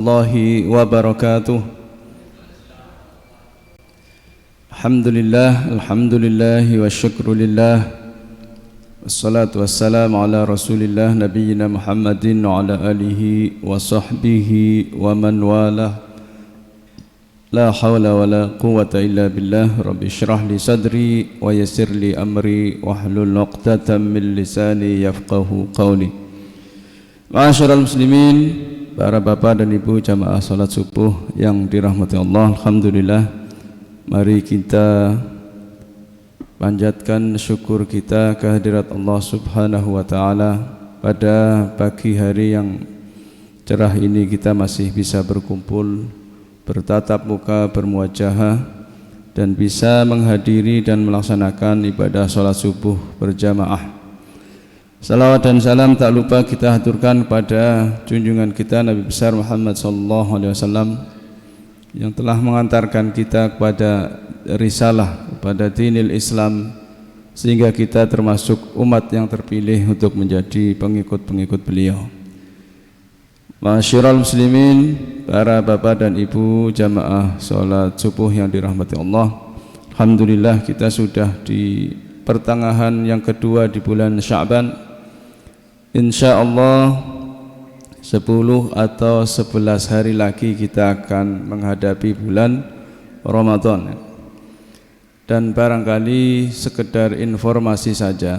Allahi wa barakatuh. Alhamdulillah wa syukrulillah. Wassalatu wassalamu ala rasulillah nabiyyina Muhammadin wa ala alihi wa sahbihi wa man walah. La hawla wa la quwwata illa billah. Rabbi syrah li sadri wa yassir li amri wahlul 'uqdatam min lisani yafqahu qawli. Ma'asyiral muslimin, para bapak dan ibu jamaah salat subuh yang dirahmati Allah, alhamdulillah, mari kita panjatkan syukur kita kehadirat Allah Subhanahu wa taala. Pada pagi hari yang cerah ini kita masih bisa berkumpul, bertatap muka, bermuajahah, dan bisa menghadiri dan melaksanakan ibadah salat subuh berjamaah. Salawat dan salam tak lupa kita haturkan pada junjungan kita Nabi besar Muhammad sallallahu alaihi wasallam yang telah mengantarkan kita kepada risalah, kepada dinil Islam, sehingga kita termasuk umat yang terpilih untuk menjadi pengikut-pengikut beliau. Ma'asyiral muslimin, para bapak dan ibu jamaah salat subuh yang dirahmati Allah, alhamdulillah kita sudah di pertengahan yang kedua di bulan Sya'ban. InsyaAllah 10 atau 11 hari lagi kita akan menghadapi bulan Ramadan. Dan barangkali sekedar informasi saja,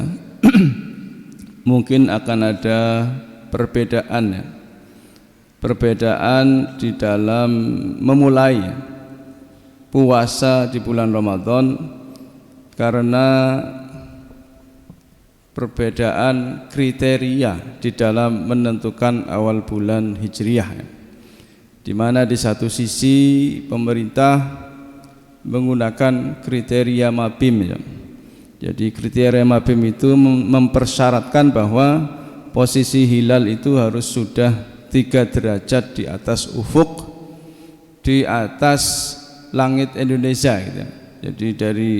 mungkin akan ada perbedaan di dalam memulai puasa di bulan Ramadan, karena perbedaan kriteria di dalam menentukan awal bulan Hijriah, di mana di satu sisi pemerintah menggunakan kriteria Mabim, ya. Jadi kriteria Mabim itu mempersyaratkan bahwa posisi hilal itu harus sudah 3 derajat di atas ufuk, di atas langit Indonesia, gitu. Jadi dari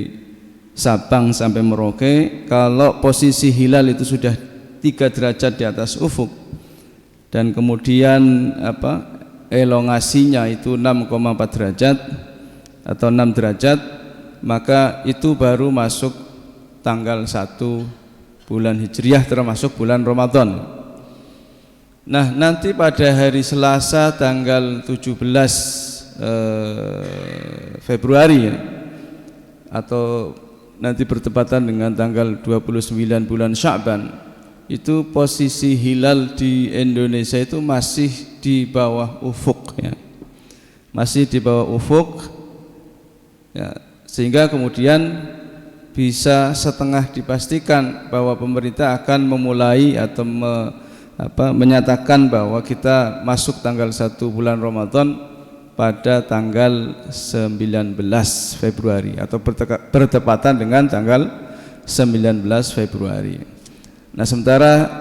Sabang sampai Merauke, kalau posisi hilal itu sudah 3 derajat di atas ufuk, dan kemudian elongasinya itu 6,4 derajat atau 6 derajat, maka itu baru masuk tanggal 1 bulan Hijriah, termasuk bulan Ramadan. Nah, nanti pada hari Selasa tanggal 17 Februari, ya, atau nanti bertepatan dengan tanggal 29 bulan Sya'ban, itu posisi hilal di Indonesia itu masih di bawah ufuk, ya. Masih di bawah ufuk, ya, sehingga kemudian bisa setengah dipastikan bahwa pemerintah akan memulai atau menyatakan bahwa kita masuk tanggal 1 bulan Ramadan pada tanggal 19 Februari atau bertepatan dengan tanggal 19 Februari. Nah, sementara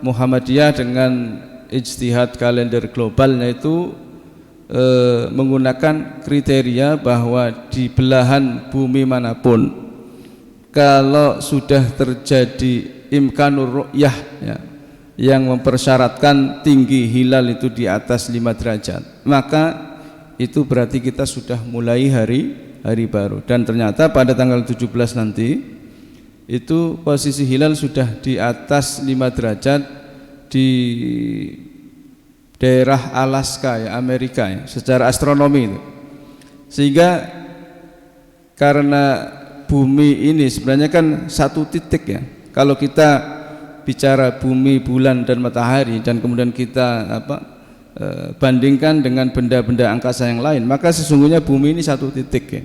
Muhammadiyah dengan ijtihad kalender globalnya itu menggunakan kriteria bahwa di belahan bumi manapun, kalau sudah terjadi imkanur ru'yah, ya, yang mempersyaratkan tinggi hilal itu di atas 5 derajat, maka itu berarti kita sudah mulai hari baru. Dan ternyata pada tanggal 17 nanti itu posisi hilal sudah di atas 5 derajat di daerah Alaska, ya, Amerika, ya, secara astronomi itu. Sehingga karena bumi ini sebenarnya kan satu titik, ya. Kalau kita bicara bumi, bulan dan matahari, dan kemudian kita bandingkan dengan benda-benda angkasa yang lain, maka sesungguhnya bumi ini satu titik, ya.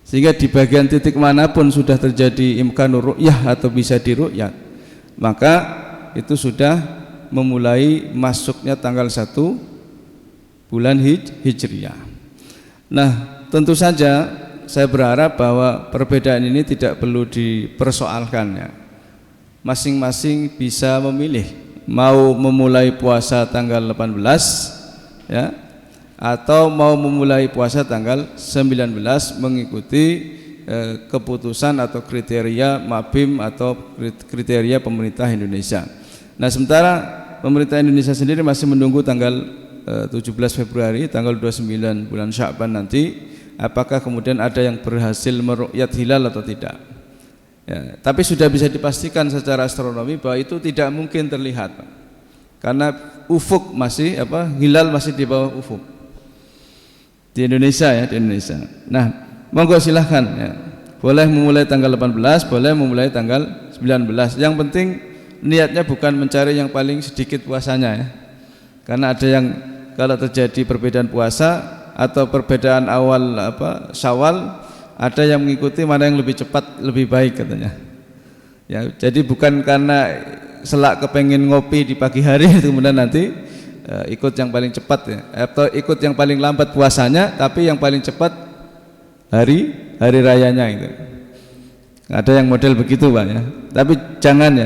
Sehingga di bagian titik manapun sudah terjadi imkanur ru'yah atau bisa diru'yat, maka itu sudah memulai masuknya tanggal 1 bulan Hijriah. Nah, tentu saja saya berharap bahwa perbedaan ini tidak perlu dipersoalkan, ya. Masing-masing bisa memilih mau memulai puasa tanggal 18, ya, atau mau memulai puasa tanggal 19 mengikuti keputusan atau kriteria Mabim atau kriteria pemerintah Indonesia. Nah, sementara pemerintah Indonesia sendiri masih menunggu tanggal 17 Februari tanggal 29 bulan Sya'ban nanti, apakah kemudian ada yang berhasil meru'yat hilal atau tidak ya, tapi sudah bisa dipastikan secara astronomi bahwa itu tidak mungkin terlihat karena ufuk masih hilal masih di bawah ufuk di Indonesia ya, di Indonesia. Nah, monggo silahkan ya. Boleh memulai tanggal 18, boleh memulai tanggal 19. Yang penting niatnya bukan mencari yang paling sedikit puasanya ya. Karena ada yang kalau terjadi perbedaan puasa atau perbedaan awal Syawal, ada yang mengikuti mana yang lebih cepat lebih baik katanya. Ya, jadi bukan karena selak kepengen ngopi di pagi hari kemudian nanti ikut yang paling cepat ya, atau ikut yang paling lambat puasanya, tapi yang paling cepat hari rayanya itu. Ada yang model begitu Pak ya. Tapi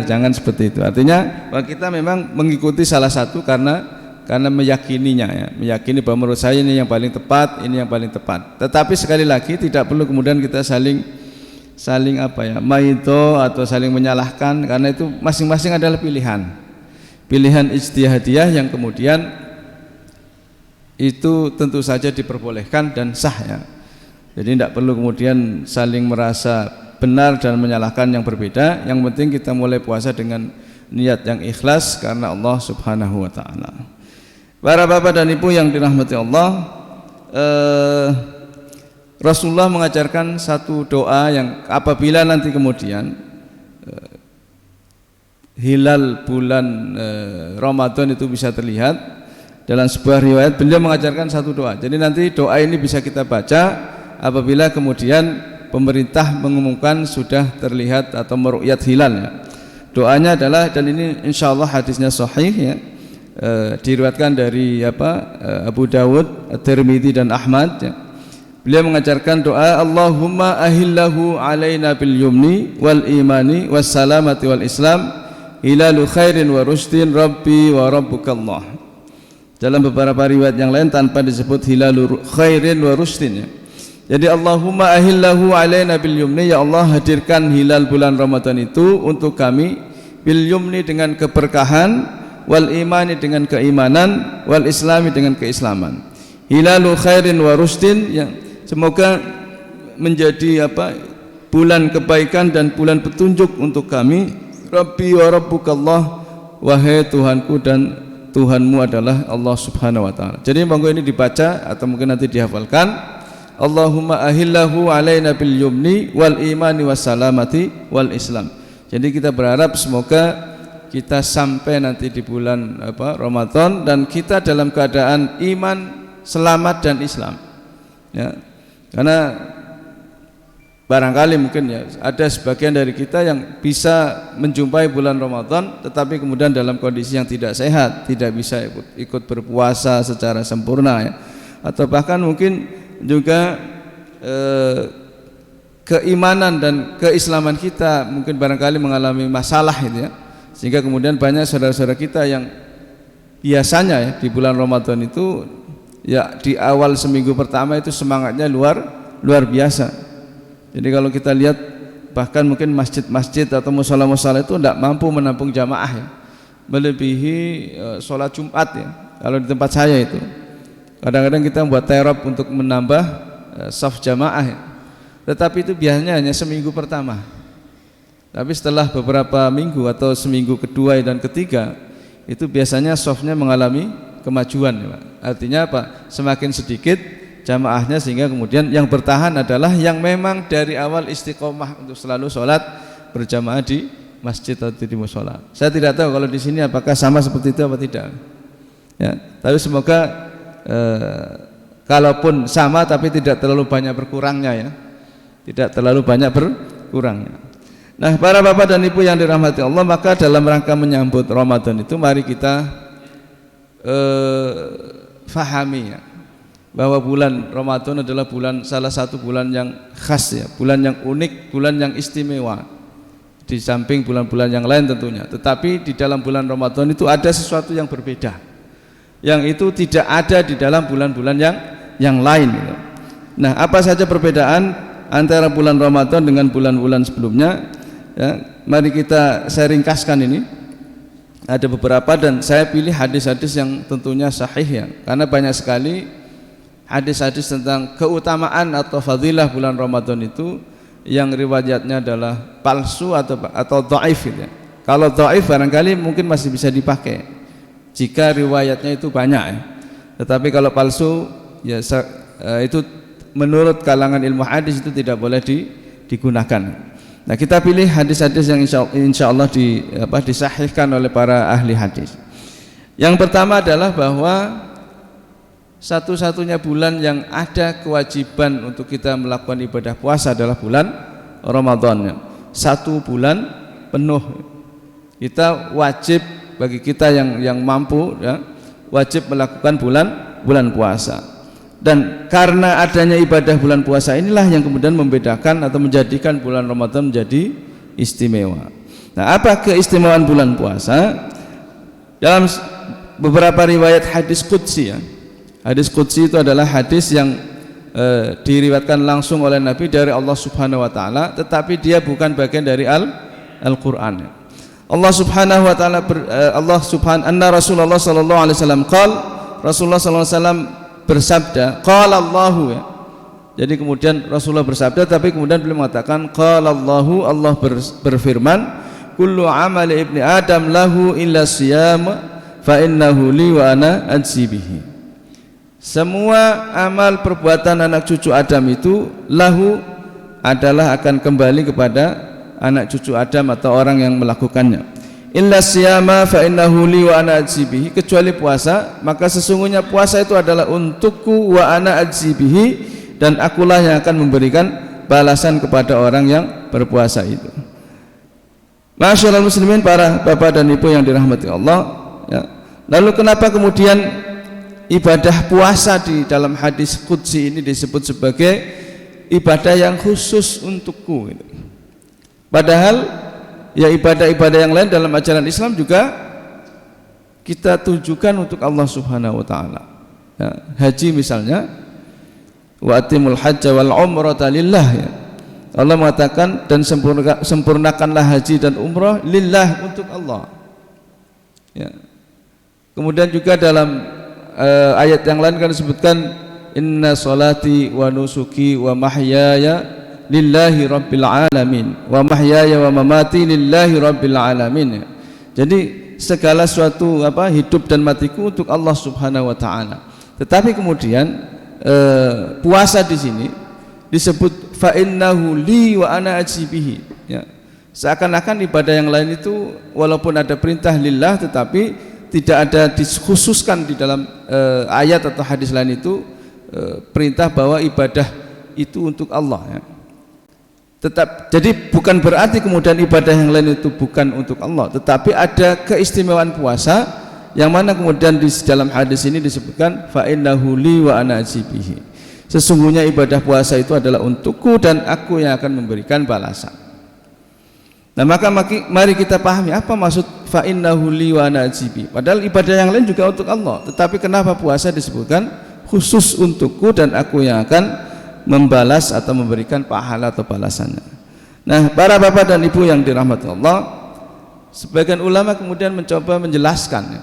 jangan seperti itu. Artinya bahwa kita memang mengikuti salah satu karena meyakininya ya, meyakini bahwa menurut saya ini yang paling tepat, ini yang paling tepat. Tetapi sekali lagi tidak perlu kemudian kita saling maito atau saling menyalahkan, karena itu masing-masing adalah pilihan ijtihadiyah yang kemudian itu tentu saja diperbolehkan dan sah ya. Jadi tidak perlu kemudian saling merasa benar dan menyalahkan yang berbeda. Yang penting kita mulai puasa dengan niat yang ikhlas karena Allah Subhanahu wa taala. Para bapak dan ibu yang dirahmati Allah, Rasulullah mengajarkan satu doa yang apabila nanti kemudian hilal bulan Ramadan itu bisa terlihat, dalam sebuah riwayat beliau mengajarkan satu doa. Jadi nanti doa ini bisa kita baca apabila kemudian pemerintah mengumumkan sudah terlihat atau meru'yat hilal ya. Doanya adalah, dan ini insyaallah hadisnya sahih ya, diriwayatkan dari Abu Dawud, At-Tirmidzi dan Ahmad ya. Beliau mengajarkan doa, Allahumma ahillahu alaina bil yumni wal imani was salamati wal islam hilalu khairin wa rushdin rabbi wa rabbukallah. Dalam beberapa riwayat yang lain tanpa disebut hilalu khairin wa rushdin ya. Jadi Allahumma ahillahu alaina bil yumni, ya Allah hadirkan hilal bulan Ramadan itu untuk kami, bil yumni dengan keberkahan, wal imani dengan keimanan, wal islami dengan keislaman. Hilalu khairin wa rushdin, yang semoga menjadi bulan kebaikan dan bulan petunjuk untuk kami. Rabbi wa rabbukallah, wahai Tuhanku dan Tuhanmu adalah Allah Subhanahu wa taala. Jadi monggo ini dibaca atau mungkin nanti dihafalkan. Allahumma ahillahu alaina bil yumni wal imani was salamati wal islam. Jadi kita berharap semoga kita sampai nanti di bulan Ramadan dan kita dalam keadaan iman, selamat dan Islam. Ya. Karena barangkali mungkin ya ada sebagian dari kita yang bisa menjumpai bulan Ramadan tetapi kemudian dalam kondisi yang tidak sehat, tidak bisa ikut berpuasa secara sempurna ya. Atau bahkan mungkin juga keimanan dan keislaman kita mungkin barangkali mengalami masalah gitu ya, sehingga kemudian banyak saudara-saudara kita yang biasanya ya di bulan Ramadan itu ya di awal seminggu pertama itu semangatnya luar biasa. Jadi kalau kita lihat bahkan mungkin masjid-masjid atau musala-musala itu tidak mampu menampung jamaah ya, melebihi sholat Jumat ya. Kalau di tempat saya itu kadang-kadang kita membuat terop untuk menambah saf jamaah ya. Tetapi itu biasanya hanya seminggu pertama. Tapi setelah beberapa minggu atau seminggu kedua dan ketiga itu biasanya safnya mengalami kemajuan ya, Pak. Artinya apa? Semakin sedikit jamaahnya sehingga kemudian yang bertahan adalah yang memang dari awal istiqomah untuk selalu sholat berjamaah di masjid atau di mushola. Saya tidak tahu kalau di sini apakah sama seperti itu atau tidak. Ya, tapi semoga kalaupun sama tapi tidak terlalu banyak berkurangnya ya, tidak terlalu banyak berkurangnya. Nah para bapak dan ibu yang dirahmati Allah, maka dalam rangka menyambut Ramadan itu mari kita fahami ya, bahwa bulan Ramadan adalah salah satu bulan yang khas ya, bulan yang unik, bulan yang istimewa di samping bulan-bulan yang lain tentunya. Tetapi di dalam bulan Ramadan itu ada sesuatu yang berbeda, yang itu tidak ada di dalam bulan-bulan yang lain gitu. Nah apa saja perbedaan antara bulan Ramadan dengan bulan-bulan sebelumnya ya, mari saya ringkaskan ini. ada beberapa, dan saya pilih hadis-hadis yang tentunya sahih ya, karena banyak sekali hadis-hadis tentang keutamaan atau fadilah bulan Ramadan itu yang riwayatnya adalah palsu atau dhaif gitu ya. Kalau dhaif barangkali mungkin masih bisa dipakai jika riwayatnya itu banyak ya. Tetapi kalau palsu ya itu menurut kalangan ilmu hadis itu tidak boleh digunakan. Nah, kita pilih hadis-hadis yang insya Allah disahihkan oleh para ahli hadis. Yang pertama adalah bahwa satu-satunya bulan yang ada kewajiban untuk kita melakukan ibadah puasa adalah bulan Ramadan. Satu bulan penuh kita wajib, bagi kita yang mampu ya, wajib melakukan bulan puasa. Dan karena adanya ibadah bulan puasa inilah yang kemudian membedakan atau menjadikan bulan Ramadan menjadi istimewa. Nah, apa keistimewaan bulan puasa? Dalam beberapa riwayat hadis qudsi ya. Hadis qudsi itu adalah hadis yang diriwayatkan langsung oleh Nabi dari Allah Subhanahu wa taala, tetapi dia bukan bagian dari Al-Qur'an. Allah Subhanahu wa taala anna Rasulullah sallallahu alaihi wasallam qala, Rasulullah sallallahu alaihi wasallam bersabda, qala Allahu ya. Jadi kemudian Rasulullah bersabda, tapi kemudian beliau mengatakan qala Allahu, Allah berfirman, kullu amali ibni adam lahu illa siyam fa innahu li wa ana ajzi bihi. Semua amal perbuatan anak cucu Adam itu lahu adalah akan kembali kepada anak cucu Adam atau orang yang melakukannya. Illa siyama fa innahu li wa ana ajzi bihi, kecuali puasa, maka sesungguhnya puasa itu adalah untukku wa ana ajzi bihi, dan akulah yang akan memberikan balasan kepada orang yang berpuasa itu. Masyaallah muslimin, para bapak dan ibu yang dirahmati Allah ya. Lalu kenapa kemudian ibadah puasa di dalam hadis qudsi ini disebut sebagai ibadah yang khusus untukku gitu. Padahal ya ibadah-ibadah yang lain dalam ajaran Islam juga kita tujukan untuk Allah Subhanahu wa taala. Ya, haji misalnya, wa atimul hajja wal umrata lillah ya. Allah mengatakan, dan sempurnakanlah haji dan umrah lillah, untuk Allah. Ya. Kemudian juga dalam ayat yang lain kan disebutkan inna salati wa nusuki wa mahyaya lillahi rabbil alamin wa mahyaya wa mamati lillahi rabbil alamin. Jadi segala sesuatu hidup dan matiku untuk Allah Subhanahu wa taala. Tetapi kemudian puasa di sini disebut fa innahu li wa ana ajzi bihi ya. Seakan-akan ibadah yang lain itu walaupun ada perintah lillah, tetapi tidak ada dikhususkan di dalam ayat atau hadis lain itu perintah bahwa ibadah itu untuk Allah ya. Jadi bukan berarti kemudian ibadah yang lain itu bukan untuk Allah, tetapi ada keistimewaan puasa yang mana kemudian di dalam hadis ini disebutkan fa innahu li wa ana ajzi bihi. Sesungguhnya ibadah puasa itu adalah untukku dan aku yang akan memberikan balasan. Nah, maka mari kita pahami apa maksud fa innahu li wa ana ajzi bihi. Padahal ibadah yang lain juga untuk Allah, tetapi kenapa puasa disebutkan khusus untukku dan aku yang akan membalas atau memberikan pahala atau balasannya. Nah, para bapak dan ibu yang dirahmati Allah, sebagian ulama kemudian mencoba menjelaskan ya,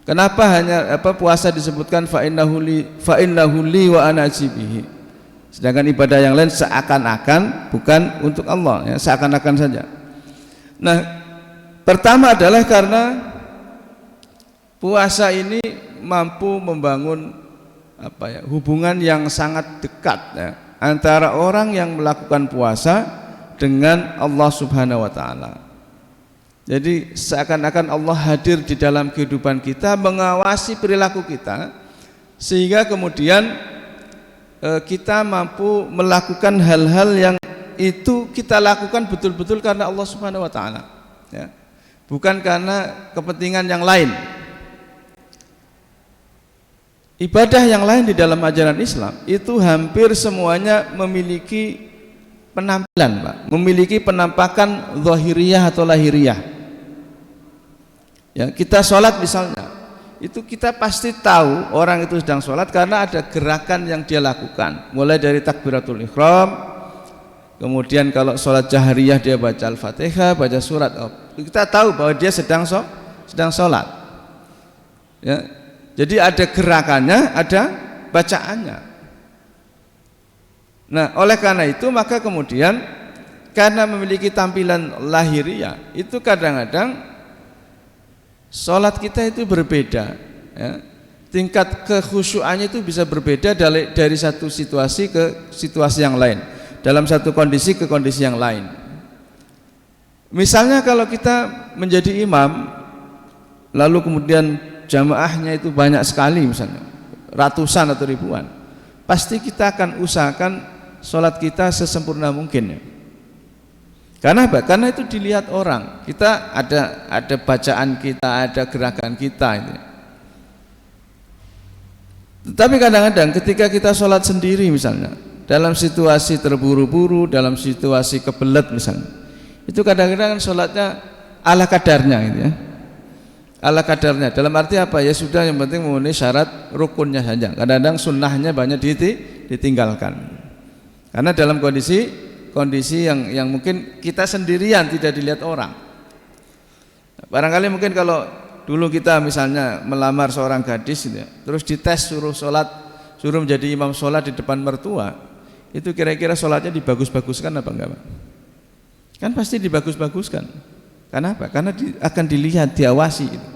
kenapa hanya puasa disebutkan fa innahu li wa ana ajzi bihi, sedangkan ibadah yang lain seakan-akan bukan untuk Allah ya, seakan-akan saja. Nah, pertama adalah karena puasa ini mampu membangun hubungan yang sangat dekat ya, antara orang yang melakukan puasa dengan Allah Subhanahu wa taala. Jadi seakan-akan Allah hadir di dalam kehidupan kita, mengawasi perilaku kita, sehingga kemudian kita mampu melakukan hal-hal yang itu kita lakukan betul-betul karena Allah Subhanahu wa taala ya, bukan karena kepentingan yang lain. Ibadah yang lain di dalam ajaran Islam itu hampir semuanya memiliki penampilan, Pak, memiliki penampakan zahiriyah atau lahiriah. Ya, kita sholat misalnya, itu kita pasti tahu orang itu sedang sholat karena ada gerakan yang dia lakukan, mulai dari takbiratul ihram, kemudian kalau sholat jahriyah dia baca al-fatihah, baca surat, kita tahu bahwa dia sedang sedang sholat. Ya, jadi ada gerakannya, ada bacaannya. Nah, oleh karena itu maka kemudian karena memiliki tampilan lahiriah itu kadang-kadang sholat kita itu berbeda. Ya. Tingkat kekhusyuannya itu bisa berbeda dari satu situasi ke situasi yang lain, dalam satu kondisi ke kondisi yang lain. Misalnya kalau kita menjadi imam lalu kemudian jamaahnya itu banyak sekali, misalnya ratusan atau ribuan, pasti kita akan usahakan sholat kita sesempurna mungkin ya. Karena apa? Karena itu dilihat orang, kita ada bacaan kita, ada gerakan kita itu. Tetapi kadang-kadang ketika kita sholat sendiri misalnya, dalam situasi terburu-buru, dalam situasi kebelet misalnya, itu kadang-kadang sholatnya ala kadarnya gitu ya. Ala kadarnya, dalam arti apa? Ya sudah, yang penting memenuhi syarat rukunnya saja. Kadang-kadang sunnahnya banyak ditinggalkan. Karena dalam kondisi yang mungkin kita sendirian, tidak dilihat orang. Barangkali mungkin kalau dulu kita misalnya melamar seorang gadis gitu ya, terus dites suruh menjadi imam sholat di depan mertua, itu kira-kira sholatnya dibagus-baguskan apa enggak Pak? Kan pasti dibagus-baguskan. Karena apa? Karena akan dilihat, diawasi gitu.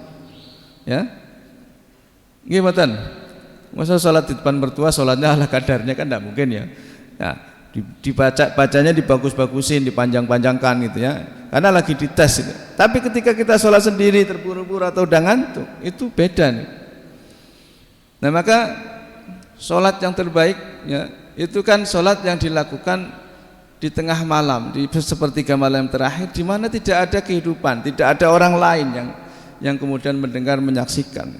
Ya, gimana? Masa sholat di depan mertua sholatnya ala kadarnya, kan enggak mungkin ya. Nah, bacanya dibagus-bagusin, dipanjang-panjangkan gitu ya, karena lagi dites gitu. Tapi ketika kita sholat sendiri terburu-buru atau udah ngantuk, itu beda nih. Nah maka sholat yang terbaik ya, itu kan sholat yang dilakukan di tengah malam, di sepertiga malam terakhir, di mana tidak ada kehidupan, tidak ada orang lain yang kemudian mendengar, menyaksikan.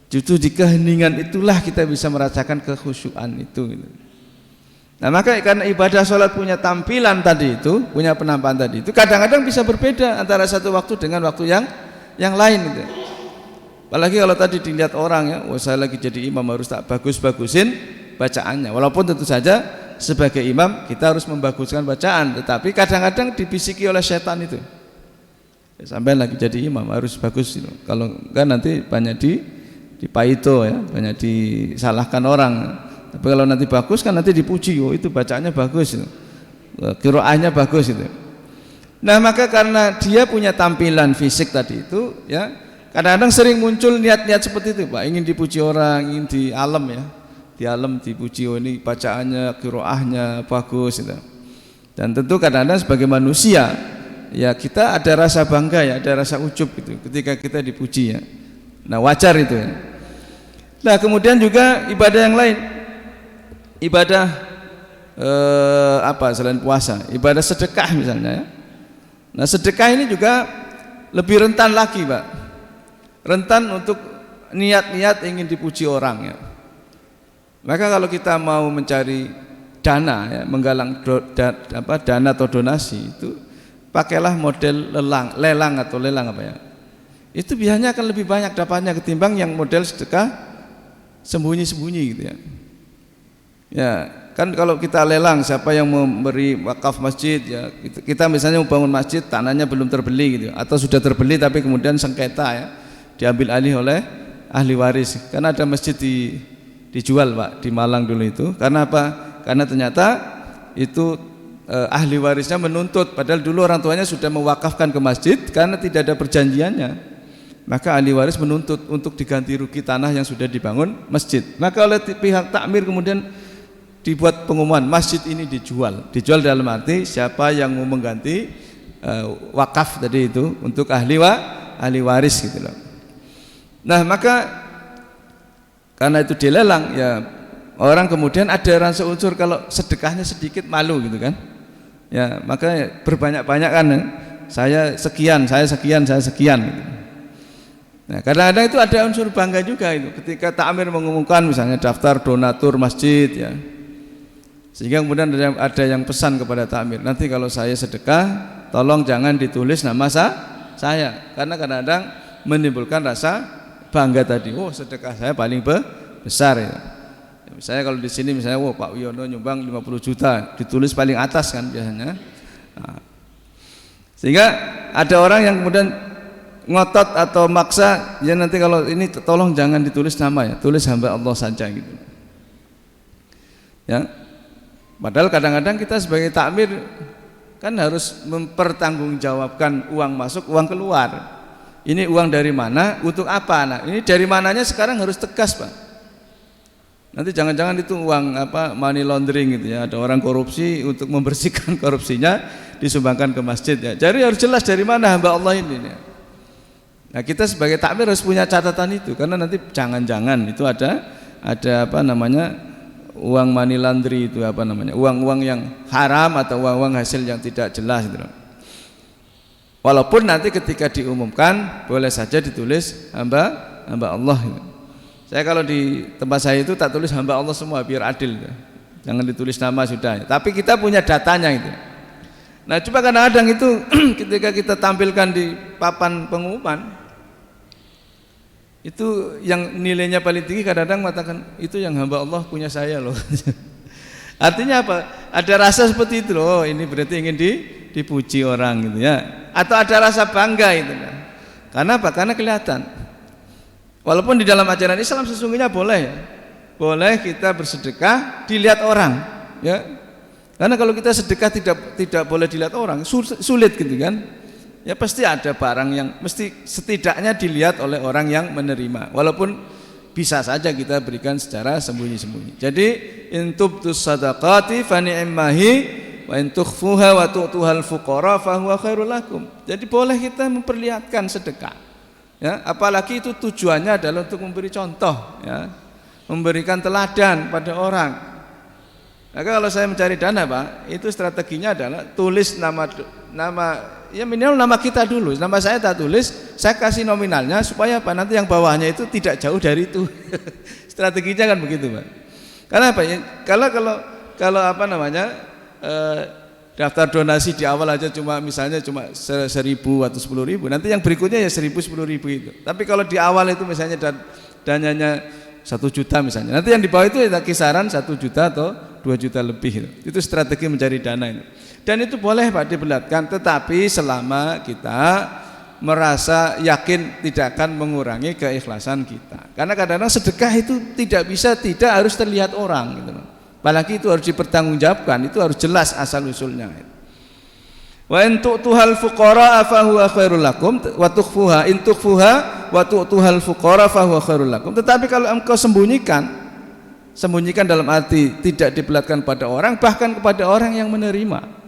Justru di keheningan itulah kita bisa merasakan kekhusyuan itu gitu. Nah maka karena ibadah sholat punya tampilan tadi itu, punya penampakan tadi itu, kadang-kadang bisa berbeda antara satu waktu dengan waktu yang lain gitu. Apalagi kalau tadi dilihat orang ya, wah saya lagi jadi imam harus tak bagus-bagusin bacaannya. Walaupun tentu saja sebagai imam kita harus membaguskan bacaan, tetapi kadang-kadang dibisiki oleh setan itu. Ya, sampai lagi jadi imam harus bagus gitu. Kalau enggak nanti banyak dipaito ya, banyak disalahkan orang. Tapi kalau nanti bagus kan nanti dipuji, oh itu bacaannya bagus, qiraahnya bagus itu. Nah maka karena dia punya tampilan fisik tadi itu, ya kadang-kadang sering muncul niat-niat seperti itu, Pak. Ingin dipuji orang, ingin di alam ya, di alam dipuji, oh ini bacaannya, qiraahnya bagus itu. Dan tentu kadang-kadang sebagai manusia, ya kita ada rasa bangga ya, ada rasa ujub gitu, ketika kita dipuji ya. Nah wajar itu ya. Nah kemudian juga ibadah yang lain. Ibadah apa selain puasa, ibadah sedekah misalnya ya. Nah sedekah ini juga lebih rentan lagi Pak, rentan untuk niat-niat ingin dipuji orang ya. Maka kalau kita mau mencari dana ya, menggalang dana atau donasi itu pakailah model lelang apa ya, itu biasanya akan lebih banyak dapatnya ketimbang yang model sedekah sembunyi-sembunyi gitu ya. Ya, kan kalau kita lelang siapa yang memberi wakaf masjid ya, kita misalnya mau bangun masjid, tanahnya belum terbeli gitu, atau sudah terbeli tapi kemudian sengketa ya, diambil alih oleh ahli waris. Karena ada masjid dijual Pak di Malang dulu itu. Karena apa? Karena ternyata itu ahli warisnya menuntut, padahal dulu orang tuanya sudah mewakafkan ke masjid karena tidak ada perjanjiannya. Maka ahli waris menuntut untuk diganti rugi tanah yang sudah dibangun masjid. Maka oleh pihak takmir kemudian dibuat pengumuman masjid ini dijual dalam arti siapa yang mau mengganti wakaf tadi itu untuk ahli waris gitu loh. Nah maka karena itu dilelang ya, orang kemudian ada rasa unsur kalau sedekahnya sedikit malu gitu kan ya, maka berbanyak-banyak kan, saya sekian gitu. Nah kadang-kadang itu ada unsur bangga juga itu ketika takmir mengumumkan misalnya daftar donatur masjid ya, sehingga kemudian ada yang pesan kepada takmir, nanti kalau saya sedekah tolong jangan ditulis nama saya, karena kadang-kadang menimbulkan rasa bangga tadi, oh sedekah saya paling besar ya. Misalnya kalau di sini misalnya, oh Pak Wiono nyumbang 50 juta, ditulis paling atas kan biasanya. Nah, sehingga ada orang yang kemudian ngotot atau maksa, ya nanti kalau ini tolong jangan ditulis nama ya, tulis hamba Allah saja gitu. Ya. Padahal kadang-kadang kita sebagai takmir kan harus mempertanggungjawabkan uang masuk, uang keluar. Ini uang dari mana, untuk apa? Nah, ini dari mananya sekarang harus tegas, Pak. Nanti jangan-jangan itu uang money laundering gitu ya, ada orang korupsi, untuk membersihkan korupsinya disumbangkan ke masjid ya. Jadi harus jelas dari mana hamba Allah ini ya. Nah, kita sebagai takmir harus punya catatan itu, karena nanti jangan-jangan itu ada uang money laundry itu uang-uang yang haram atau uang-uang hasil yang tidak jelas gitu. Walaupun nanti ketika diumumkan boleh saja ditulis hamba Allah gitu. Saya kalau di tempat saya itu tak tulis hamba Allah semua biar adil gitu. Jangan ditulis nama sudah. Tapi kita punya datanya itu. Nah, coba kadang-kadang itu ketika kita tampilkan di papan pengumuman, itu yang nilainya paling tinggi kadang-kadang mengatakan itu yang hamba Allah punya saya loh. Artinya apa? Ada rasa seperti itu loh. Ini berarti ingin dipuji orang gitu ya. Atau ada rasa bangga itu. Karena apa? Karena kelihatan. Walaupun di dalam ajaran Islam sesungguhnya boleh kita bersedekah dilihat orang, ya. Karena kalau kita sedekah tidak boleh dilihat orang, sulit gitu kan. Ya pasti ada barang yang mesti setidaknya dilihat oleh orang yang menerima. Walaupun bisa saja kita berikan secara sembunyi-sembunyi. Jadi intubtus sadaqati fa ni'mahi wa in tukhfuha wa tu'tuhal fuqara fa huwa khairul lakum. Jadi boleh kita memperlihatkan sedekah. Ya, apalagi itu tujuannya adalah untuk memberi contoh ya, memberikan teladan pada orang. Maka kalau saya mencari dana, Pak, itu strateginya adalah tulis nama ya minimal nama kita dulu. Nama saya tak tulis, saya kasih nominalnya supaya apa? Nanti yang bawahnya itu tidak jauh dari itu. Strateginya kan begitu, Pak. Karena apa ya? Kalau daftar donasi di awal aja misalnya cuma 1.000 atau 10.000, nanti yang berikutnya ya 1.000, 10.000 itu. Tapi kalau di awal itu misalnya dananya 1 juta misalnya, nanti yang di bawah itu ya kisaran 1 juta atau 2 juta lebih. Itu strategi mencari dana itu. Dan itu boleh, Pak, diperlihatkan, tetapi selama kita merasa yakin tidak akan mengurangi keikhlasan kita. Karena kadang-kadang sedekah itu tidak harus terlihat orang gitu. Apalagi itu harus dipertanggungjawabkan, itu harus jelas asal usulnya. Wa in tu'tuhal fuqara fa huwa khairul lakum wa tukhfuha in tukhfuha wa tu'tuhal fuqara fa huwa khairul lakum. Tetapi kalau engkau sembunyikan dalam arti tidak diperlihatkan pada orang, bahkan kepada orang yang menerima.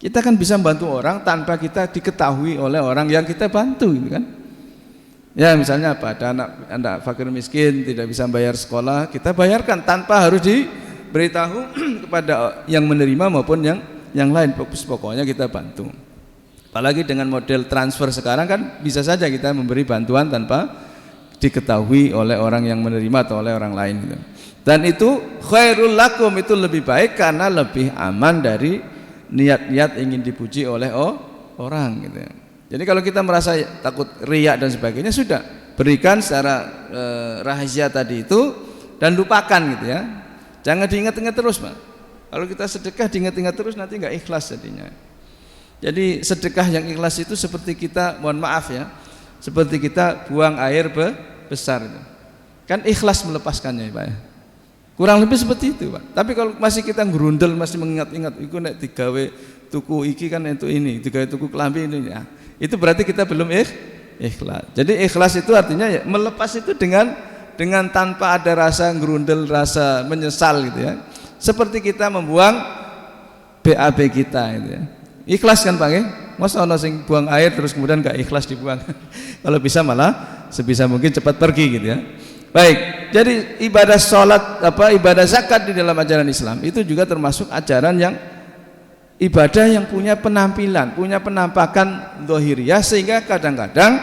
Kita kan bisa membantu orang tanpa kita diketahui oleh orang yang kita bantu gitu kan. Ya misalnya apa, ada anak fakir miskin tidak bisa bayar sekolah, kita bayarkan tanpa harus diberitahu kepada yang menerima maupun yang lain. Pokoknya kita bantu. Apalagi dengan model transfer sekarang kan bisa saja kita memberi bantuan tanpa diketahui oleh orang yang menerima atau oleh orang lain gitu. Dan itu khairul lakum, itu lebih baik karena lebih aman dari niat-niat ingin dipuji oleh orang gitu ya. Jadi kalau kita merasa takut riya dan sebagainya, sudah berikan secara rahasia tadi itu dan lupakan gitu ya. Jangan diingat-ingat terus, Pak. Kalau kita sedekah diingat-ingat terus nanti nggak ikhlas jadinya. Jadi sedekah yang ikhlas itu seperti kita, mohon maaf ya, seperti kita buang air besar itu. Kan ikhlas melepaskannya, Pak ya. Kurang lebih seperti itu, Pak. Tapi kalau masih kita ngerundel, masih mengingat-ingat iku nek digawe tuku iki kan itu ini, digawe tuku kelambi ini ya. Itu berarti kita belum ikhlas. Jadi ikhlas itu artinya ya melepas itu dengan tanpa ada rasa ngerundel, rasa menyesal gitu ya. Seperti kita membuang BAB kita gitu ya. Ikhlas kan, Pak ya? Masa ono sing buang air terus kemudian enggak ikhlas dibuang. Kalau bisa malah sebisa mungkin cepat pergi gitu ya. Baik, jadi ibadah sholat ibadah zakat di dalam ajaran Islam itu juga termasuk ajaran yang ibadah yang punya penampilan, punya penampakan zahiriyah, sehingga kadang-kadang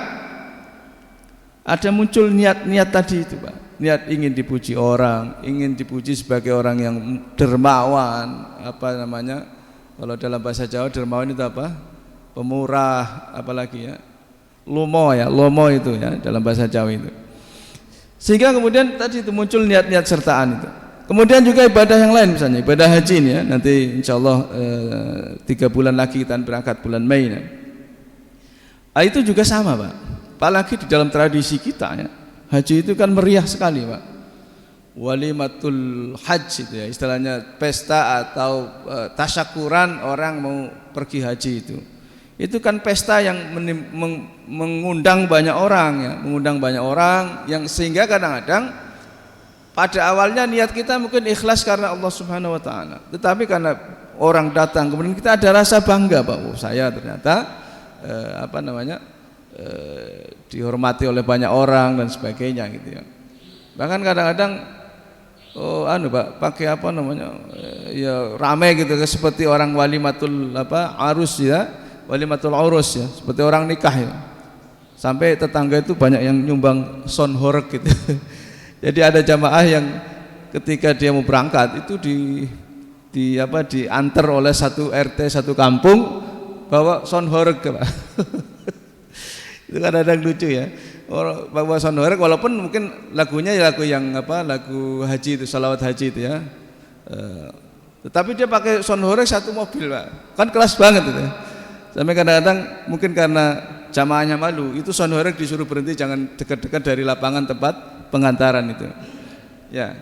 ada muncul niat-niat tadi itu, Pak. Niat ingin dipuji orang, ingin dipuji sebagai orang yang dermawan, kalau dalam bahasa Jawa dermawan itu apa? Pemurah, apalagi ya? Lomo itu ya dalam bahasa Jawa itu. Sehingga kemudian tadi itu muncul niat-niat sertaan itu. Kemudian juga ibadah yang lain, misalnya ibadah haji ini ya, nanti insya Allah 3 bulan lagi kita berangkat bulan Mei. Nah, itu juga sama Pak, apalagi di dalam tradisi kita ya, haji itu kan meriah sekali Pak. Walimatul haji itu ya, istilahnya pesta atau tasyakuran orang mau pergi haji itu kan pesta yang mengundang banyak orang ya, mengundang banyak orang yang sehingga kadang-kadang pada awalnya niat kita mungkin ikhlas karena Allah Subhanahu wa taala, tetapi karena orang datang kemudian kita ada rasa bangga bahwa saya ternyata dihormati oleh banyak orang dan sebagainya gitu ya. Bahkan kadang-kadang Pak, pakai ya rame gitu seperti orang walimatul arus ya, walimatul urus ya, seperti orang nikah ya. Sampai tetangga itu banyak yang nyumbang son horeg gitu. Jadi ada jamaah yang ketika dia mau berangkat itu diantar oleh satu RT satu kampung bawa son horeg Pak. Itu kadang-kadang lucu ya. Bawa son horeg walaupun mungkin lagunya ya lagu yang lagu haji itu, salawat haji itu ya. Tetapi dia pakai son horeg satu mobil Pak. Kan kelas banget itu. Sampai kadang-kadang mungkin karena jamaahnya malu, itu son horeg disuruh berhenti jangan dekat-dekat dari lapangan tempat pengantaran itu. Ya.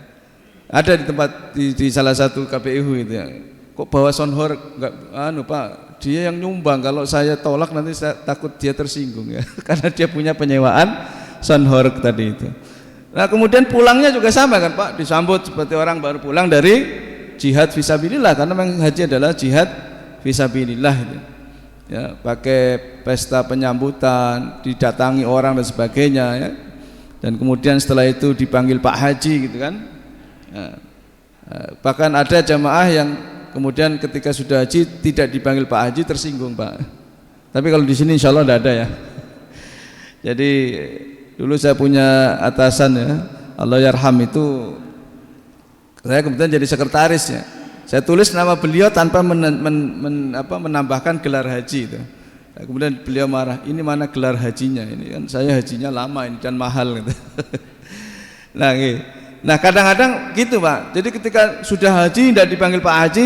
Ada di tempat di salah satu KPU itu ya. Kok bawa son horeg? Enggak Pak, dia yang nyumbang, kalau saya tolak nanti saya takut dia tersinggung ya. Karena dia punya penyewaan son horeg tadi itu. Nah, kemudian pulangnya juga sama kan Pak, disambut seperti orang baru pulang dari jihad fisabilillah, karena memang haji adalah jihad fisabilillah itu. Ya, pakai pesta penyambutan, didatangi orang dan sebagainya ya. Dan kemudian setelah itu dipanggil Pak Haji gitu kan. Ya. Bahkan ada jamaah yang kemudian ketika sudah haji tidak dipanggil Pak Haji tersinggung Pak. Tapi kalau di sini insya Allah tidak ada ya. Jadi dulu saya punya atasan ya, Allah yarham itu, saya kemudian jadi sekretaris ya. Saya tulis nama beliau tanpa menambahkan gelar haji itu. Nah, kemudian beliau marah, ini mana gelar hajinya, ini kan saya hajinya lama ini dan mahal gitu. Nah kadang-kadang gitu Pak. Jadi ketika sudah haji tidak dipanggil Pak Haji,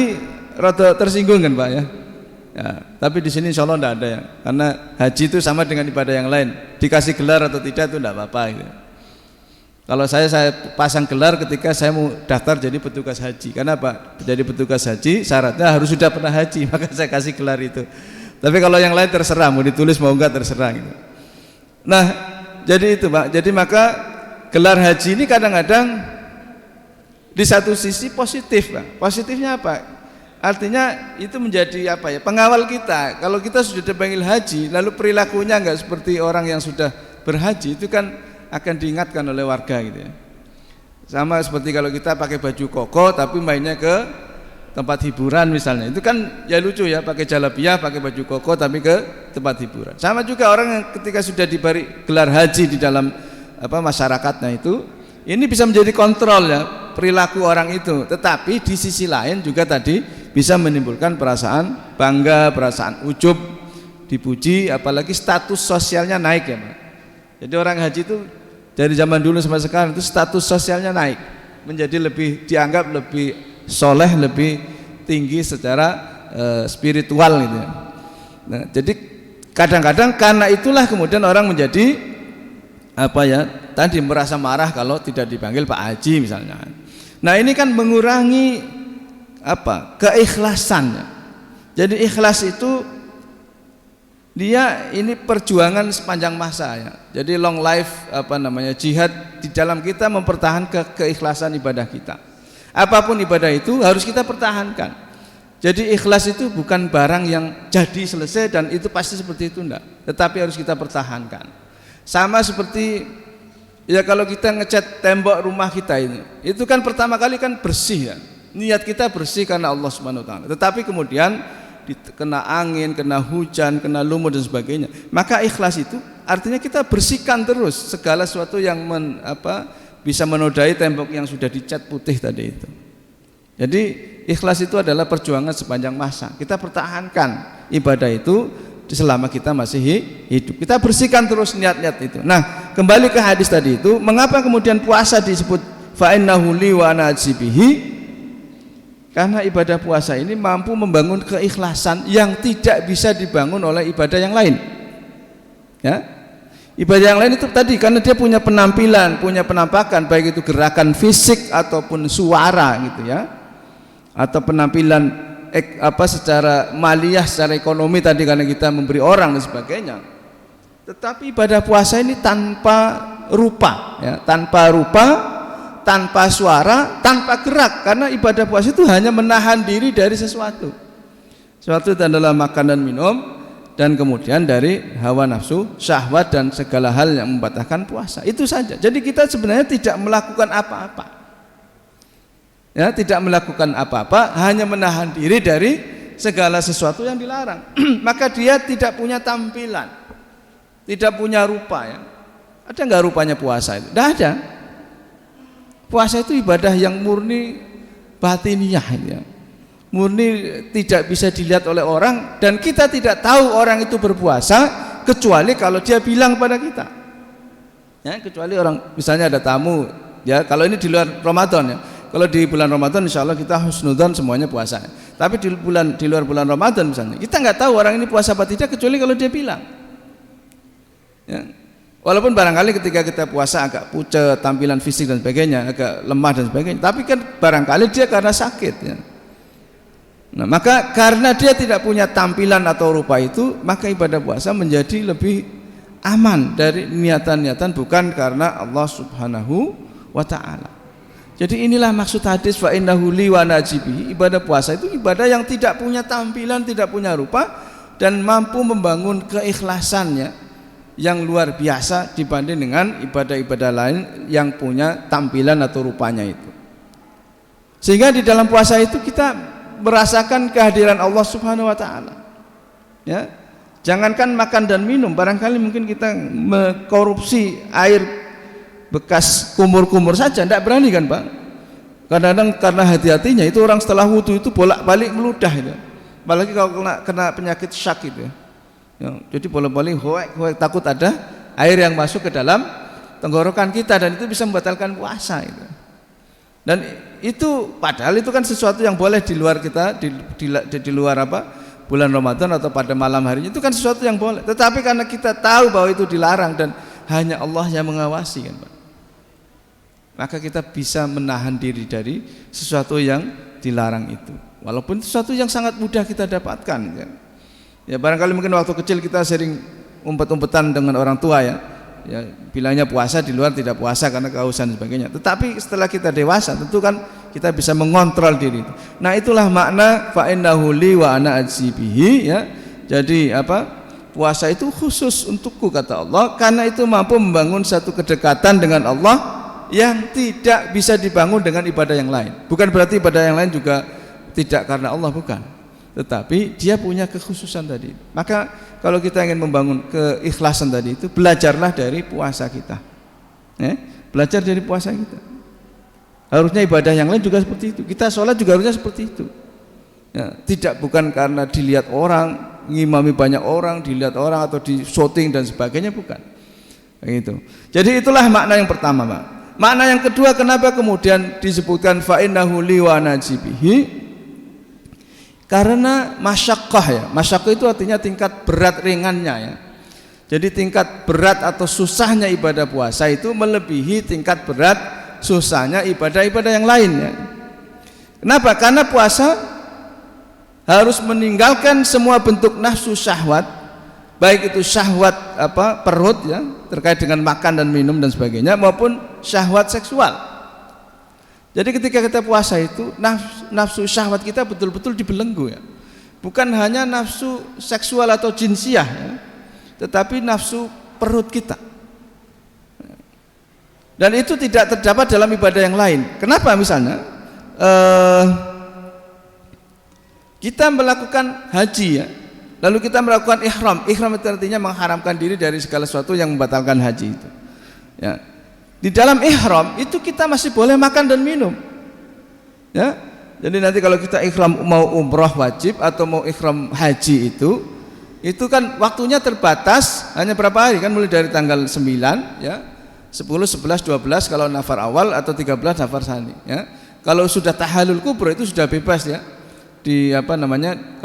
rada tersinggung kan Pak ya. Ya, tapi di sini insya Allah tidak ada ya, karena haji itu sama dengan ibadah yang lain. Dikasih gelar atau tidak itu tidak apa-apa gitu. Kalau saya pasang gelar ketika saya mau daftar jadi petugas haji. Karena Pak, jadi petugas haji syaratnya harus sudah pernah haji, maka saya kasih gelar itu. Tapi kalau yang lain terserah, mau ditulis mau enggak terserah gitu. Nah, jadi itu Pak. Jadi maka gelar haji ini kadang-kadang di satu sisi positif Pak. Positifnya apa? Artinya itu menjadi pengawal kita. Kalau kita sudah dipanggil haji, lalu perilakunya enggak seperti orang yang sudah berhaji, itu kan akan diingatkan oleh warga gitu ya. Sama seperti kalau kita pakai baju koko tapi mainnya ke tempat hiburan misalnya, itu kan ya lucu ya, pakai jalabiah pakai baju koko tapi ke tempat hiburan. Sama juga orang yang ketika sudah diberi gelar haji di dalam masyarakatnya itu, ini bisa menjadi kontrol ya perilaku orang itu. Tetapi di sisi lain juga tadi bisa menimbulkan perasaan bangga, perasaan ujub, dipuji, apalagi status sosialnya naik ya Pak. Jadi orang haji itu dari zaman dulu sampai sekarang itu status sosialnya naik, menjadi lebih dianggap lebih soleh, lebih tinggi secara spiritual gitu ya. Nah, jadi kadang-kadang karena itulah kemudian orang menjadi tadi merasa marah kalau tidak dipanggil Pak Haji misalnya. Nah, ini kan mengurangi keikhlasannya. Jadi ikhlas itu dia ini perjuangan sepanjang masa ya. Jadi long life jihad di dalam kita mempertahankan keikhlasan ibadah kita. Apapun ibadah itu harus kita pertahankan. Jadi ikhlas itu bukan barang yang jadi selesai dan itu pasti seperti itu enggak, tetapi harus kita pertahankan. Sama seperti ya kalau kita ngecat tembok rumah kita ini, itu kan pertama kali kan bersih ya. Niat kita bersih karena Allah Subhanahu wa taala. Tetapi kemudian kena angin, kena hujan, kena lumut dan sebagainya. Maka ikhlas itu artinya kita bersihkan terus segala sesuatu yang bisa menodai tembok yang sudah dicat putih tadi itu. Jadi ikhlas itu adalah perjuangan sepanjang masa. Kita pertahankan ibadah itu selama kita masih hidup. Kita bersihkan terus niat-niat itu. Nah, kembali ke hadis tadi itu, mengapa kemudian puasa disebut fa innahu li wa ana ajibihi? Karena ibadah puasa ini mampu membangun keikhlasan yang tidak bisa dibangun oleh ibadah yang lain. Ya. Ibadah yang lain itu tadi karena dia punya penampilan, punya penampakan, baik itu gerakan fisik ataupun suara gitu ya, atau penampilan secara maliyah, secara ekonomi tadi karena kita memberi orang dan sebagainya. Tetapi ibadah puasa ini tanpa rupa, ya, tanpa rupa, tanpa suara, tanpa gerak, karena ibadah puasa itu hanya menahan diri dari sesuatu. Sesuatu itu adalah makan dan minum, dan kemudian dari hawa nafsu, syahwat dan segala hal yang membatalkan puasa. Itu saja. Jadi kita sebenarnya tidak melakukan apa-apa. Ya, tidak melakukan apa-apa, hanya menahan diri dari segala sesuatu yang dilarang. Maka dia tidak punya tampilan, tidak punya rupa ya. Ada enggak rupanya puasa itu? Tidak ada. Puasa itu ibadah yang murni batiniyah ya. Murni tidak bisa dilihat oleh orang, dan kita tidak tahu orang itu berpuasa kecuali kalau dia bilang pada kita. Ya, kecuali orang misalnya ada tamu ya, kalau ini di luar Ramadan ya. Kalau di bulan Ramadan insya Allah kita husnudzon semuanya puasa. Tapi di luar bulan Ramadan misalnya, kita nggak tahu orang ini puasa apa tidak kecuali kalau dia bilang. Ya. Walaupun barangkali ketika kita puasa agak pucat, tampilan fisik dan sebagainya, agak lemah dan sebagainya, tapi kan barangkali dia karena sakit ya. Nah, maka karena dia tidak punya tampilan atau rupa itu, maka ibadah puasa menjadi lebih aman dari niatan-niatan bukan karena Allah Subhanahu wa taala. Jadi inilah maksud hadis fa innahu li wa najibi. Ibadah puasa itu ibadah yang tidak punya tampilan, tidak punya rupa, dan mampu membangun keikhlasannya yang luar biasa dibanding dengan ibadah-ibadah lain yang punya tampilan atau rupanya itu. Sehingga di dalam puasa itu kita merasakan kehadiran Allah Subhanahu wa taala. Ya. Jangankan makan dan minum, barangkali mungkin kita mengkorupsi air bekas kumur-kumur saja tidak berani kan, Pak? Kadang-kadang karena hati-hatinya itu orang setelah wudu itu bolak-balik meludah itu. Apalagi kalau kena penyakit syak itu. Ya, jadi bolak-balik hoek takut ada air yang masuk ke dalam tenggorokan kita dan itu bisa membatalkan puasa itu. Dan itu padahal itu kan sesuatu yang boleh di luar kita di luar bulan Ramadan atau pada malam harinya, itu kan sesuatu yang boleh. Tetapi karena kita tahu bahwa itu dilarang dan hanya Allah yang mengawasi kan, Pak, maka kita bisa menahan diri dari sesuatu yang dilarang itu, walaupun sesuatu yang sangat mudah kita dapatkan kan. Ya barangkali mungkin waktu kecil kita sering umpet-umpetan dengan orang tua ya, bilangnya puasa di luar tidak puasa karena kehausan dan sebagainya. Tetapi setelah kita dewasa tentu kan kita bisa mengontrol diri. Nah itulah makna fa innahu li wa ana ajibihi ya. Jadi puasa itu khusus untukku kata Allah, karena itu mampu membangun satu kedekatan dengan Allah yang tidak bisa dibangun dengan ibadah yang lain. Bukan berarti ibadah yang lain juga tidak karena Allah, bukan, tetapi dia punya kekhususan tadi. Maka kalau kita ingin membangun keikhlasan tadi itu, belajarlah dari puasa kita ya, belajar dari puasa kita. Harusnya ibadah yang lain juga seperti itu. Kita sholat juga harusnya seperti itu ya, tidak bukan karena dilihat orang, ngimami banyak orang, dilihat orang atau di syuting dan sebagainya, bukan begitu. Jadi itulah makna yang pertama, Pak. Makna yang kedua, kenapa kemudian disebutkan fa innahu li wa najibihi? Karena masyaqqah ya. Masyaqqah itu artinya tingkat berat ringannya ya. Jadi tingkat berat atau susahnya ibadah puasa itu melebihi tingkat berat susahnya ibadah-ibadah yang lainnya. Kenapa? Karena puasa harus meninggalkan semua bentuk nafsu syahwat, baik itu syahwat perut ya, terkait dengan makan dan minum dan sebagainya, maupun syahwat seksual. Jadi ketika kita puasa itu nafsu syahwat kita betul-betul dibelenggu ya. Bukan hanya nafsu seksual atau jinsiah ya, tetapi nafsu perut kita. Dan itu tidak terdapat dalam ibadah yang lain. Kenapa? Misalnya kita melakukan haji ya, lalu kita melakukan ihram. Ihram itu artinya mengharamkan diri dari segala sesuatu yang membatalkan haji itu ya. Di dalam ihram itu kita masih boleh makan dan minum ya. Jadi nanti kalau kita ihram mau umroh wajib atau mau ihram haji itu kan waktunya terbatas, hanya berapa hari kan, mulai dari tanggal 9 ya, 10, 11, 12 kalau nafar awal, atau 13 nafar tsani ya. Kalau sudah tahallul kubra itu sudah bebas ya.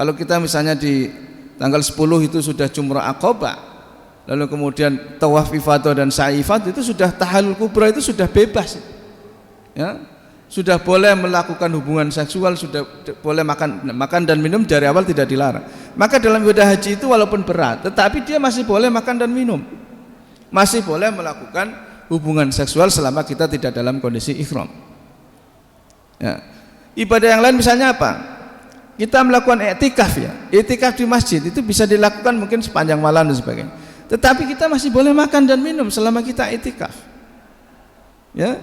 Kalau kita misalnya di tanggal 10 itu sudah jumrah aqabah, lalu kemudian tawaf ifadah dan sa'i ifadah, itu sudah tahallul kubra, itu sudah bebas ya, sudah boleh melakukan hubungan seksual, sudah boleh makan dan minum, dari awal tidak dilarang. Maka dalam ibadah haji itu walaupun berat, tetapi dia masih boleh makan dan minum, masih boleh melakukan hubungan seksual selama kita tidak dalam kondisi ihram ya. Ibadah yang lain misalnya apa? Kita melakukan i'tikaf ya, i'tikaf di masjid itu bisa dilakukan mungkin sepanjang malam dan sebagainya, tetapi kita masih boleh makan dan minum selama kita i'tikaf ya.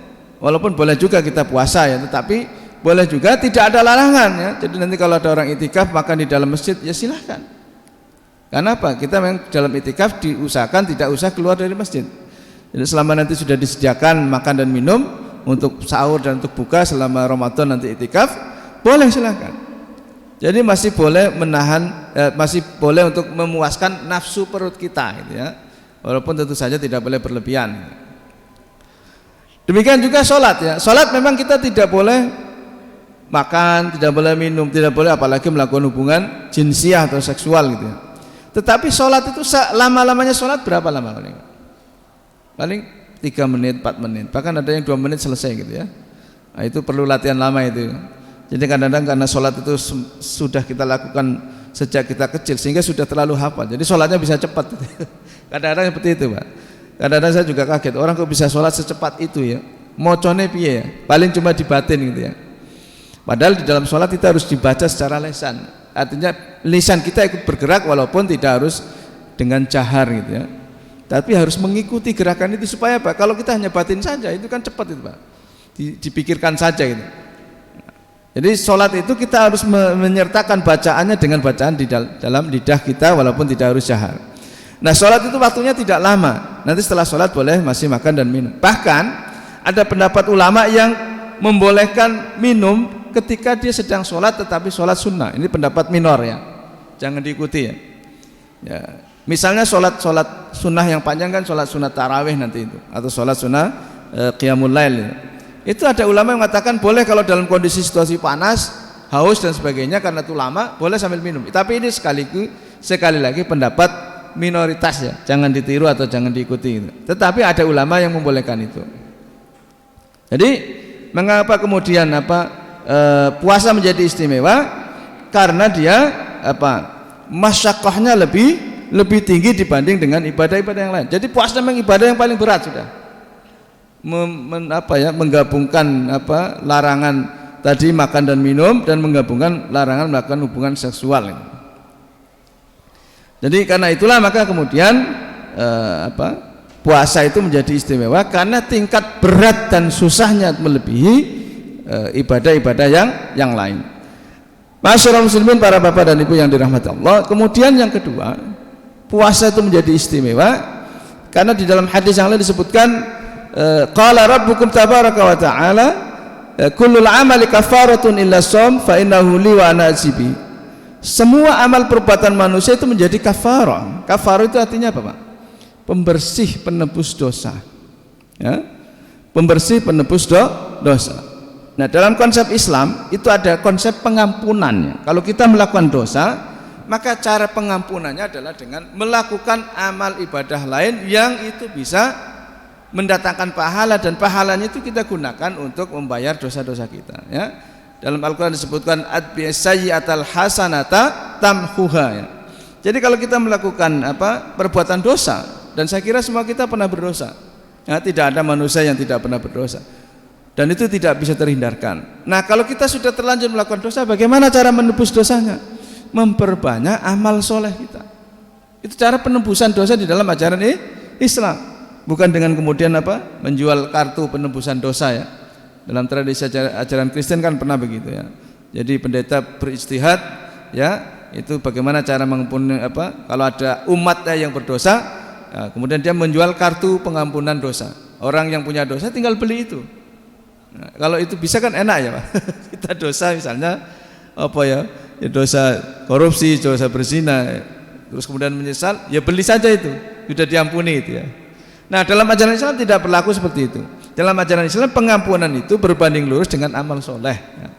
Walaupun boleh juga kita puasa ya, tetapi boleh juga, tidak ada larangan ya. Jadi nanti kalau ada orang i'tikaf makan di dalam masjid ya silahkan. Karena apa? Kita memang dalam i'tikaf diusahakan tidak usah keluar dari masjid. Jadi selama nanti sudah disediakan makan dan minum untuk sahur dan untuk buka selama Ramadan nanti i'tikaf, boleh silahkan. Jadi masih boleh menahan, masih boleh untuk memuaskan nafsu perut kita gitu ya. Walaupun tentu saja tidak boleh berlebihan. Demikian juga sholat ya. Sholat memang kita tidak boleh makan, tidak boleh minum, tidak boleh apalagi melakukan hubungan jinsiah atau seksual gitu ya. Tetapi sholat itu lama-lamanya sholat berapa lama paling? Paling 3 menit, 4 menit, bahkan ada yang 2 menit selesai gitu ya. Nah, itu perlu latihan lama itu. Jadi kadang-kadang karena sholat itu sudah kita lakukan sejak kita kecil sehingga sudah terlalu hafal, jadi sholatnya bisa cepat gitu. Kadang-kadang seperti itu Pak. Kadang-kadang saya juga kaget, orang kok bisa sholat secepat itu ya, mocone piye ya, paling cuma di batin gitu ya. Padahal di dalam sholat kita harus dibaca secara lisan, artinya lisan kita ikut bergerak walaupun tidak harus dengan jahar gitu ya, tapi harus mengikuti gerakan itu supaya Pak, kalau kita hanya batin saja itu kan cepat itu Pak, dipikirkan saja gitu. Jadi sholat itu kita harus menyertakan bacaannya dengan bacaan di dalam lidah kita walaupun tidak harus jahar. Nah sholat itu waktunya tidak lama, nanti setelah sholat boleh masih makan dan minum. Bahkan ada pendapat ulama yang membolehkan minum ketika dia sedang sholat tetapi sholat sunnah. Ini pendapat minor ya, jangan diikuti ya. Ya, misalnya sholat sunnah yang panjang kan sholat sunnah tarawih nanti itu, atau sholat sunnah qiyamul lail ya. Itu ada ulama yang mengatakan boleh kalau dalam kondisi situasi panas, haus dan sebagainya, karena itu lama boleh sambil minum. Tapi ini sekali lagi pendapat minoritas ya, jangan ditiru atau jangan diikuti gitu. Tetapi ada ulama yang membolehkan itu. Jadi mengapa kemudian puasa menjadi istimewa? Karena dia masyaqqahnya lebih tinggi dibanding dengan ibadah-ibadah yang lain. Jadi puasa memang ibadah yang paling berat sudah. Menggabungkan larangan tadi makan dan minum dan menggabungkan larangan melakukan hubungan seksual. Jadi karena itulah maka kemudian puasa itu menjadi istimewa karena tingkat berat dan susahnya melebihi ibadah-ibadah yang lain. Masyaallah muslimin, para bapak dan ibu yang dirahmati Allah. Kemudian yang kedua, puasa itu menjadi istimewa karena di dalam hadis yang lain disebutkan qala rabbukum tabaraka wa ta'ala kullul amali kafaratun illa shaum fa innahu li wa ana ajibi. Semua amal perbuatan manusia itu menjadi kafarah. Kafarah itu artinya apa Pak? Pembersih, penebus dosa ya? Pembersih, penebus dosa. Nah dalam konsep Islam itu ada konsep pengampunannya. Kalau kita melakukan dosa, maka cara pengampunannya adalah dengan melakukan amal ibadah lain yang itu bisa mendatangkan pahala, dan pahalanya itu kita gunakan untuk membayar dosa-dosa kita ya. Dalam Al-Quran disebutkan sayyi'atal hasanata tamhuha ya. Jadi kalau kita melakukan perbuatan dosa, dan saya kira semua kita pernah berdosa ya, tidak ada manusia yang tidak pernah berdosa dan itu tidak bisa terhindarkan. Nah kalau kita sudah terlanjur melakukan dosa, bagaimana cara menebus dosanya? Memperbanyak amal soleh kita. Itu cara penebusan dosa di dalam ajaran Islam. Bukan dengan kemudian menjual kartu penebusan dosa ya. Dalam tradisi ajaran Kristen kan pernah begitu ya. Jadi pendeta berijtihad ya, itu bagaimana cara mengampuni kalau ada umatnya yang berdosa ya, kemudian dia menjual kartu pengampunan dosa. Orang yang punya dosa tinggal beli itu. Nah, kalau itu bisa kan enak ya Pak. Kita dosa misalnya dosa korupsi, dosa berzina, terus kemudian menyesal, ya beli saja itu, sudah diampuni itu ya. Nah dalam ajaran Islam tidak berlaku seperti itu. Dalam ajaran Islam pengampunan itu berbanding lurus dengan amal soleh ya.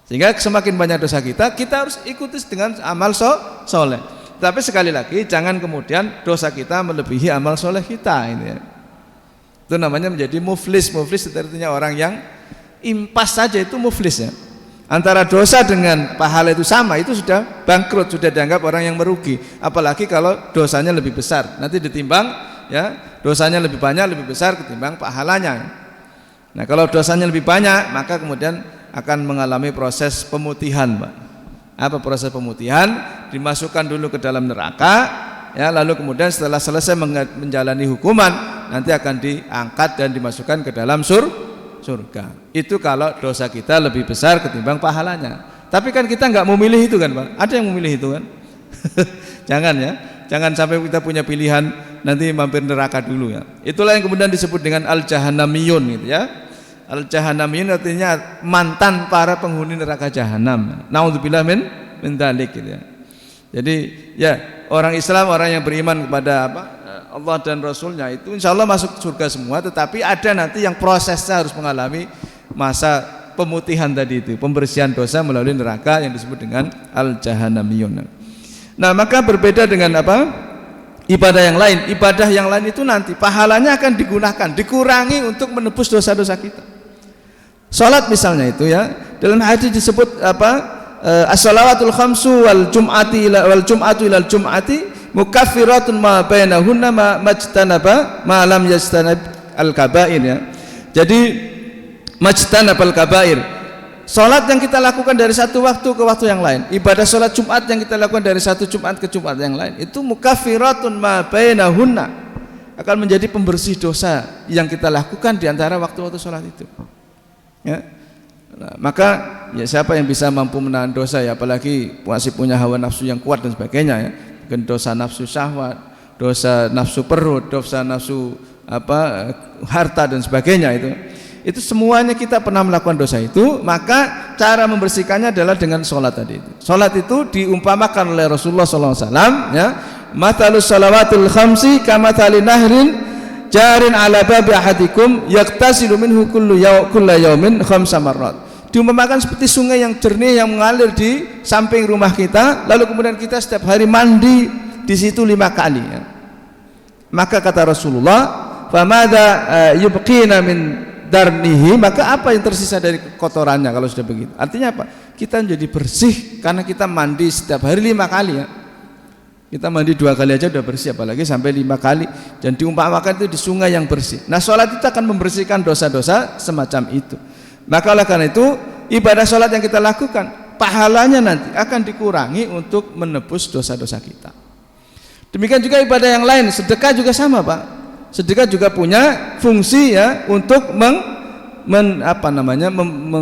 Sehingga semakin banyak dosa kita harus ikuti dengan amal soleh. Tapi sekali lagi jangan kemudian dosa kita melebihi amal soleh kita ini ya. Itu namanya menjadi muflis. Muflis itu artinya orang yang impas saja, itu muflis ya. Antara dosa dengan pahala itu sama, itu sudah bangkrut, sudah dianggap orang yang merugi. Apalagi kalau dosanya lebih besar, nanti ditimbang ya, dosanya lebih banyak, lebih besar ketimbang pahalanya. Nah kalau dosanya lebih banyak, maka kemudian akan mengalami proses pemutihan, Pak. Apa proses pemutihan? Dimasukkan dulu ke dalam neraka ya, lalu kemudian setelah selesai menjalani hukuman nanti akan diangkat dan dimasukkan ke dalam surga. Itu kalau dosa kita lebih besar ketimbang pahalanya. Tapi kan kita nggak mau milih itu kan, Pak. Ada yang memilih itu kan? Jangan ya, jangan sampai kita punya pilihan nanti mampir neraka dulu ya. Itulah yang kemudian disebut dengan al-jahannamiyun gitu ya. Al-jahannamiyun artinya mantan para penghuni neraka jahanam. Naudzubillah min dzalik gitu ya. Jadi ya, orang Islam, orang yang beriman kepada Allah dan Rasulnya itu insya Allah masuk surga semua, tetapi ada nanti yang prosesnya harus mengalami masa pemutihan tadi itu, pembersihan dosa melalui neraka yang disebut dengan al-jahannamiyun. Nah maka berbeda dengan ibadah yang lain. Ibadah yang lain itu nanti pahalanya akan digunakan, dikurangi untuk menebus dosa-dosa kita. Salat misalnya itu ya, dalam hadis disebut as-salawatul khamsu wal jum'atu ilal jum'ati mukaffiratun ma bainahunna majtanaba ma lam yastanab al-kaba'ir ya. Jadi majtanab al-kaba'ir, salat yang kita lakukan dari satu waktu ke waktu yang lain, ibadah salat Jumat yang kita lakukan dari satu Jumat ke Jumat yang lain, itu mukaffiratun ma bainahunna, akan menjadi pembersih dosa yang kita lakukan di antara waktu-waktu salat itu. Ya. Nah, maka ya siapa yang bisa mampu menahan dosa ya, apalagi masih punya hawa nafsu yang kuat dan sebagainya ya. Dosa nafsu syahwat, dosa nafsu perut, dosa nafsu harta dan sebagainya itu semuanya kita pernah melakukan dosa itu, maka cara membersihkannya adalah dengan sholat tadi itu. Sholat itu diumpamakan oleh Rasulullah SAW ya, mathalus salawatul khamsi kamathali nahrin jarin ala babi ahadikum yaktasilu minhu kulla yaumin khamsa marrat. Diumpamakan seperti sungai yang jernih yang mengalir di samping rumah kita, lalu kemudian kita setiap hari mandi di situ 5 kali ya. Maka kata Rasulullah, famadza yubqina min darnihi, maka apa yang tersisa dari kotorannya kalau sudah begitu. Artinya apa? Kita menjadi bersih karena kita mandi setiap hari 5 kali ya. Kita mandi 2 kali aja udah bersih, apalagi sampai 5 kali, dan diumpamakan itu di sungai yang bersih. Nah sholat itu akan membersihkan dosa-dosa semacam itu. Maka oleh karena itu ibadah sholat yang kita lakukan, pahalanya nanti akan dikurangi untuk menebus dosa-dosa kita. Demikian juga ibadah yang lain, sedekah juga sama, Pak. Sedekah juga punya fungsi ya untuk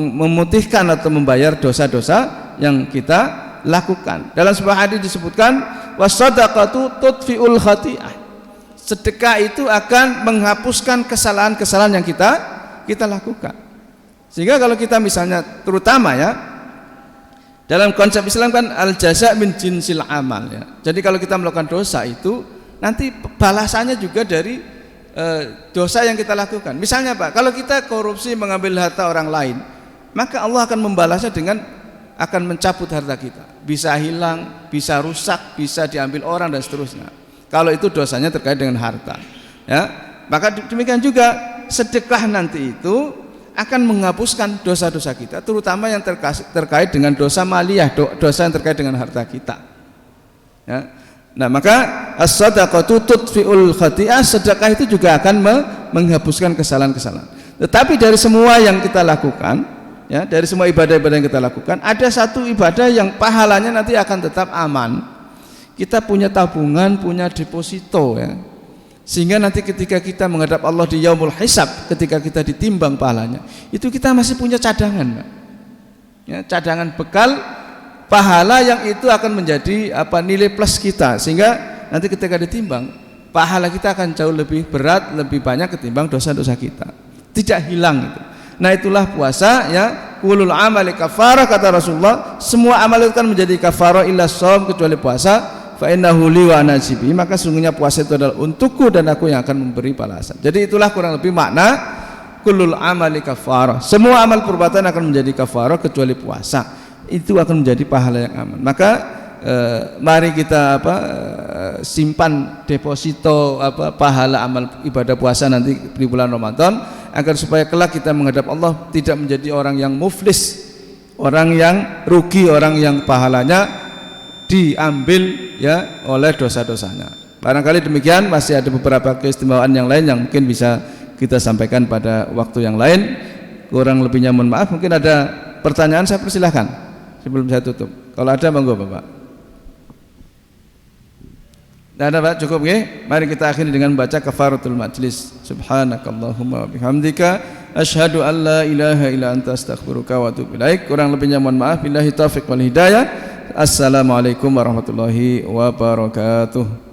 memutihkan atau membayar dosa-dosa yang kita lakukan. Dalam sebuah hadis disebutkan wasadaqatu tudfiul khati'ah. Sedekah itu akan menghapuskan kesalahan-kesalahan yang kita lakukan. Sehingga kalau kita misalnya terutama ya dalam konsep Islam kan al-jaza min jinsil amal ya. Jadi kalau kita melakukan dosa itu nanti balasannya juga dari dosa yang kita lakukan. Misalnya Pak, kalau kita korupsi mengambil harta orang lain, maka Allah akan membalasnya dengan akan mencabut harta kita. Bisa hilang, bisa rusak, bisa diambil orang dan seterusnya. Kalau itu dosanya terkait dengan harta. Ya, maka demikian juga sedekah nanti itu akan menghapuskan dosa-dosa kita, terutama yang terkait dengan dosa maliyah, dosa yang terkait dengan harta kita. Ya. Nah, maka as-sadaqatu tudfi'ul khati'ah, sedekah itu juga akan menghapuskan kesalahan-kesalahan. Tetapi dari semua yang kita lakukan, ya, dari semua ibadah-ibadah yang kita lakukan, ada satu ibadah yang pahalanya nanti akan tetap aman. Kita punya tabungan, punya deposito ya. Sehingga nanti ketika kita menghadap Allah di yaumul hisab, ketika kita ditimbang pahalanya, itu kita masih punya cadangan, Pak. Ya, cadangan bekal pahala yang itu akan menjadi nilai plus kita, sehingga nanti ketika ditimbang pahala kita akan jauh lebih berat, lebih banyak ketimbang dosa-dosa kita. Tidak hilang itu. Nah itulah puasa ya, kulul amali kafarah kata Rasulullah, semua amal itu kan menjadi kafarah illa shaum, kecuali puasa. Fa innahu li wa ana jibi, maka sungguhnya puasa itu adalah untukku dan aku yang akan memberi balasan. Jadi itulah kurang lebih makna kulul amali kafarah. Semua amal perbuatan akan menjadi kafarah kecuali puasa. Itu akan menjadi pahala yang aman. Maka mari kita simpan deposito pahala amal ibadah puasa nanti di bulan Ramadan, agar supaya kelak kita menghadap Allah tidak menjadi orang yang muflis, orang yang rugi, orang yang pahalanya diambil ya oleh dosa-dosanya. Barangkali demikian. Masih ada beberapa keistimewaan yang lain yang mungkin bisa kita sampaikan pada waktu yang lain. Kurang lebihnya mohon maaf. Mungkin ada pertanyaan, saya persilahkan sebelum saya tutup. Kalau ada monggo Bapak. Nah, ada Pak, cukup nggih? Mari kita akhiri dengan membaca kafaratul majlis. Subhanakallahumma wa bihamdika asyhadu an la ilaha illa anta astaghfiruka wa atubu ilaik. Kurang lebihnya mohon maaf. Billahi taufiq wal hidayah. Assalamualaikum warahmatullahi wabarakatuh.